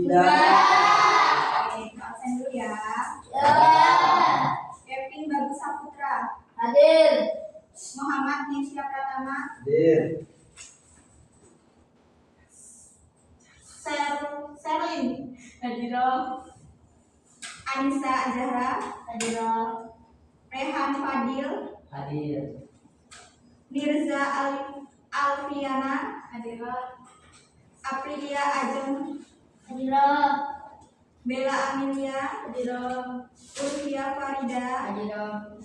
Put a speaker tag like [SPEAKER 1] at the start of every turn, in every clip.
[SPEAKER 1] Oke, absen dulu ya. Kevin Bagus Saputra.
[SPEAKER 2] Hadir.
[SPEAKER 1] Muhammad Nisya Pratama.
[SPEAKER 3] Hadir.
[SPEAKER 1] Serlin.
[SPEAKER 2] Hadiroh.
[SPEAKER 1] Anissa Azhara.
[SPEAKER 2] Hadiroh.
[SPEAKER 1] Rehan Fadil.
[SPEAKER 3] Hadir.
[SPEAKER 1] Mirza Alfiana.
[SPEAKER 2] Hadiroh.
[SPEAKER 1] Aprilia Ajeng.
[SPEAKER 2] Hadiroh.
[SPEAKER 1] Bella Amelia.
[SPEAKER 2] Hadiroh.
[SPEAKER 1] Ulfia Farida.
[SPEAKER 2] Hadiroh.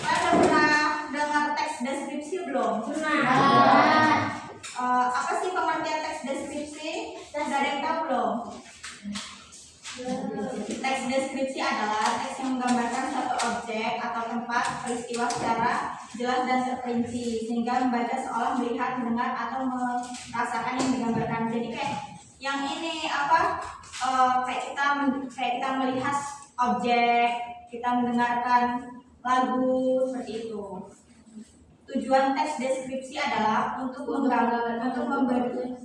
[SPEAKER 1] Kalian udah pernah dengar teks deskripsi belum? Apa sih pengertian teks deskripsi? Sudah ada yang tahu belum? Teks deskripsi adalah teks yang menggambarkan suatu objek atau tempat peristiwa secara jelas dan terperinci sehingga membaca seolah melihat, mendengar atau merasakan yang digambarkan. Jadi kayak yang ini apa? Kayak kita melihat objek, kita mendengarkan lagu seperti itu. Tujuan teks deskripsi adalah untuk memberi.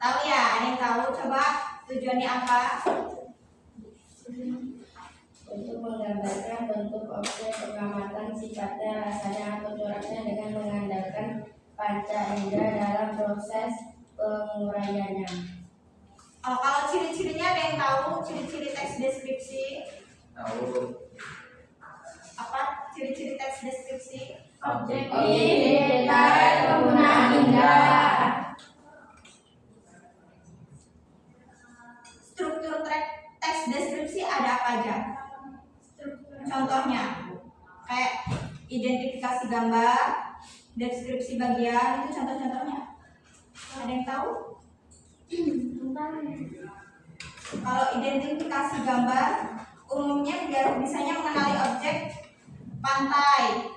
[SPEAKER 1] Tahu ya? Ada yang tahu? Coba tujuannya apa?
[SPEAKER 2] Untuk menggambarkan bentuk objek, pengamatan sifatnya, rasanya atau coraknya dengan mengandalkan panca indera dalam proses penguraiannya.
[SPEAKER 1] Kalau ciri-cirinya ada yang tahu? Ciri-ciri teks deskripsi
[SPEAKER 3] Tahu.
[SPEAKER 1] apa? Ciri-ciri teks deskripsi?
[SPEAKER 2] Objektif, detail, penggunaan indera.
[SPEAKER 1] Struktur teks deskripsi ada apa aja? Contohnya kayak identifikasi gambar, deskripsi bagian, itu contoh-contohnya. Ada yang tahu? Kalau identifikasi gambar, umumnya biasanya mengenali objek pantai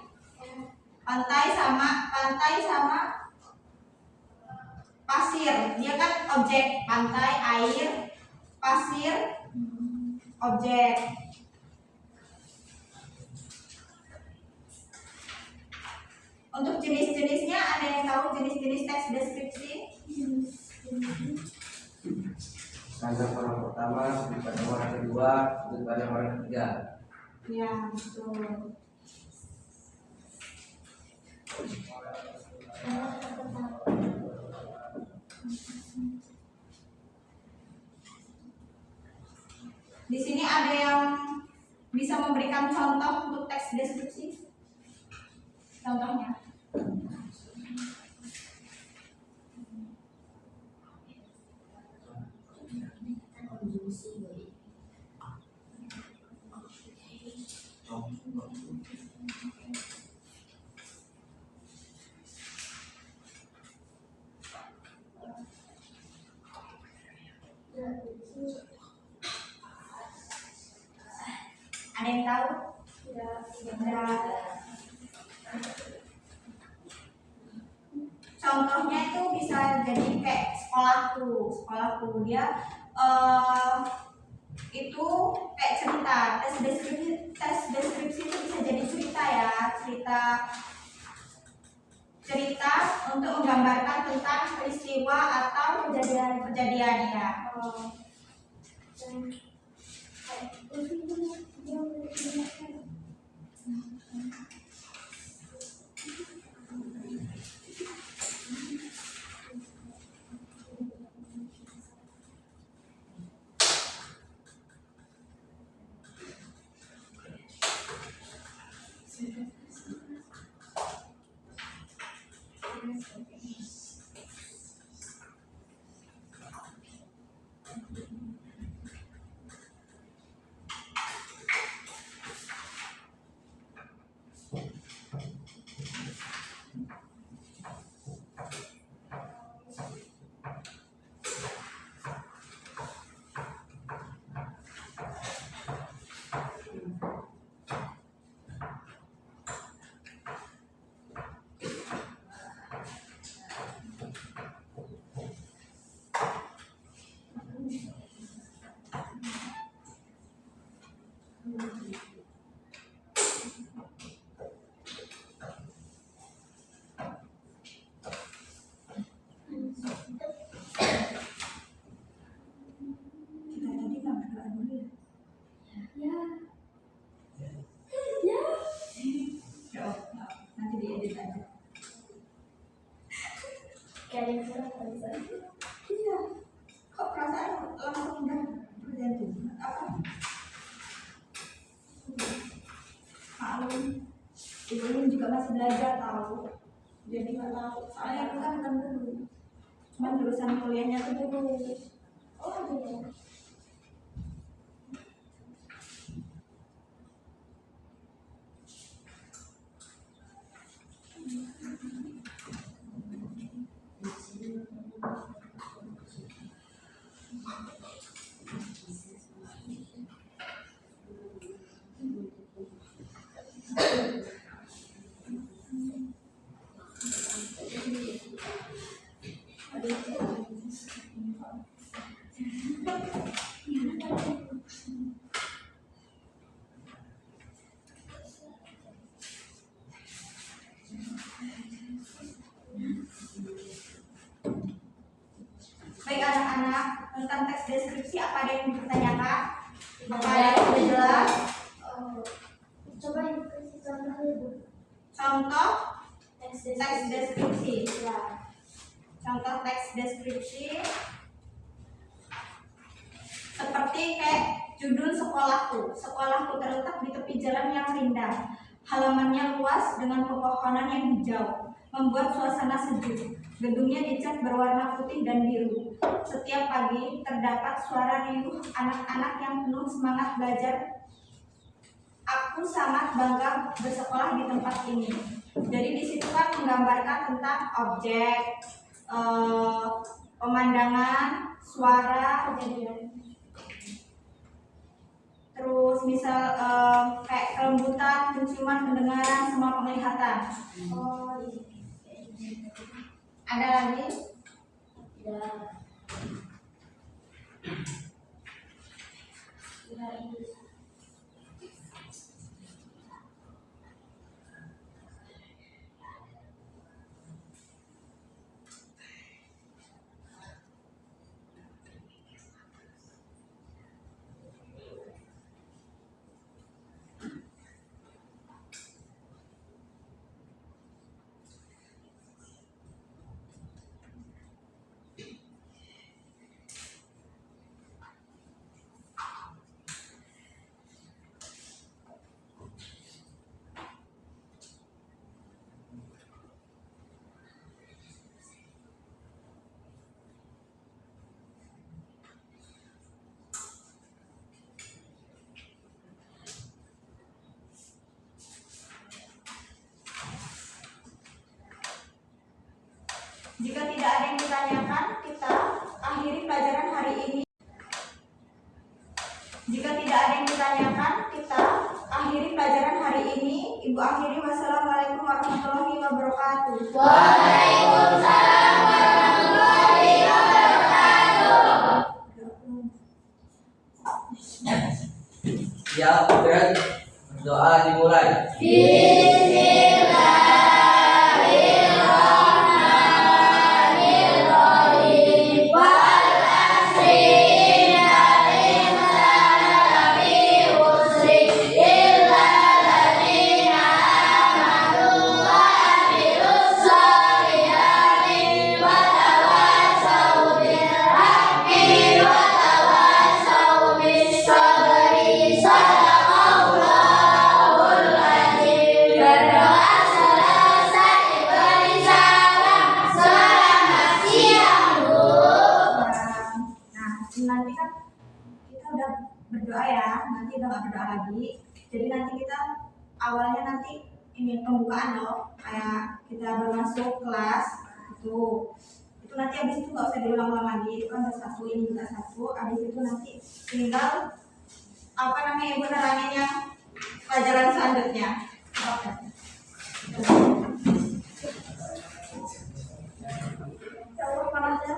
[SPEAKER 1] sama pasir. Dia kan objek, pantai, air, pasir, objek. Untuk jenis-jenisnya ada yang tahu jenis-jenis teks deskripsi?
[SPEAKER 3] Standar orang pertama, sudut pandang orang kedua, sudut pandang orang ketiga.
[SPEAKER 1] Ya, betul. Di sini ada yang bisa memberikan contoh untuk teks deskripsi? Contohnya? Ada yang tahu? Tidak. Contohnya itu bisa jadi kayak sekolahku dia itu kayak cerita. Tes deskripsi itu bisa jadi cerita ya, cerita untuk menggambarkan tentang peristiwa atau kejadian ya. aja.
[SPEAKER 2] Kayak gitu.
[SPEAKER 1] Iya. Kok perasaan langsung udah bergantung? Apa? Maklum, ibu ini juga masih belajar tahu. Jadi nggak tahu. Soalnya aku kan bukan dulu. Cuman jurusan kuliahnya tuh dulu.
[SPEAKER 2] Oh, gitu.
[SPEAKER 1] Baik anak-anak, tentang teks deskripsi apa ada yang dipertanyakan? Apa ada yang sudah jelas?
[SPEAKER 2] Coba kasih contoh ibu.
[SPEAKER 1] Contoh
[SPEAKER 2] Teks
[SPEAKER 1] teks deskripsi.
[SPEAKER 2] Ya.
[SPEAKER 1] Contoh teks deskripsi seperti kayak judul sekolahku. Sekolahku terletak di tepi jalan yang rindang. Halamannya luas dengan pepohonan yang hijau, membuat suasana sejuk. Gedungnya dicat berwarna putih dan biru. Setiap pagi terdapat suara riuh anak-anak yang penuh semangat belajar. Aku sangat bangga bersekolah di tempat ini. Jadi di situ kan menggambarkan tentang objek, pemandangan, suara, kejadian. Terus misal kayak kelembutan, penciuman, pendengaran, semua penglihatan.
[SPEAKER 2] Oh, iya.
[SPEAKER 1] Ada lagi?
[SPEAKER 2] Ya. Ya, ini.
[SPEAKER 1] Jika tidak ada yang ditanyakan, kita akhiri pelajaran hari ini. Jika tidak ada yang ditanyakan, kita akhiri pelajaran hari ini. Ibu akhiri. Wassalamualaikum warahmatullahi wabarakatuh.
[SPEAKER 2] Waalaikumsalam warahmatullahi wabarakatuh.
[SPEAKER 3] Ya, dan doa dimulai.
[SPEAKER 2] Bismillahirrahmanirrahim. Wal asri innal insana lafi khusr illa alladziina aamanu wa amilus sholihati wa tawassaw bil haqqi wa tawassaw bis sabri. Sadaqallahul adzim. Berdoa selesai beri salam. Selamat siang, Bu.
[SPEAKER 1] Nah, nanti kan kita udah berdoa ya. Nanti udah nggak berdoa lagi. Jadi nanti kita awalnya nanti ini pembukaan loh. Kayak kita baru masuk kelas itu nanti habis itu nggak usah diulang-ulang lagi. Itu kan udah satu, ini juga satu. Habis itu nanti tinggal apa namanya ibu nerangin yang pelajaran selanjutnya. Oke. Ya Allah, panasnya.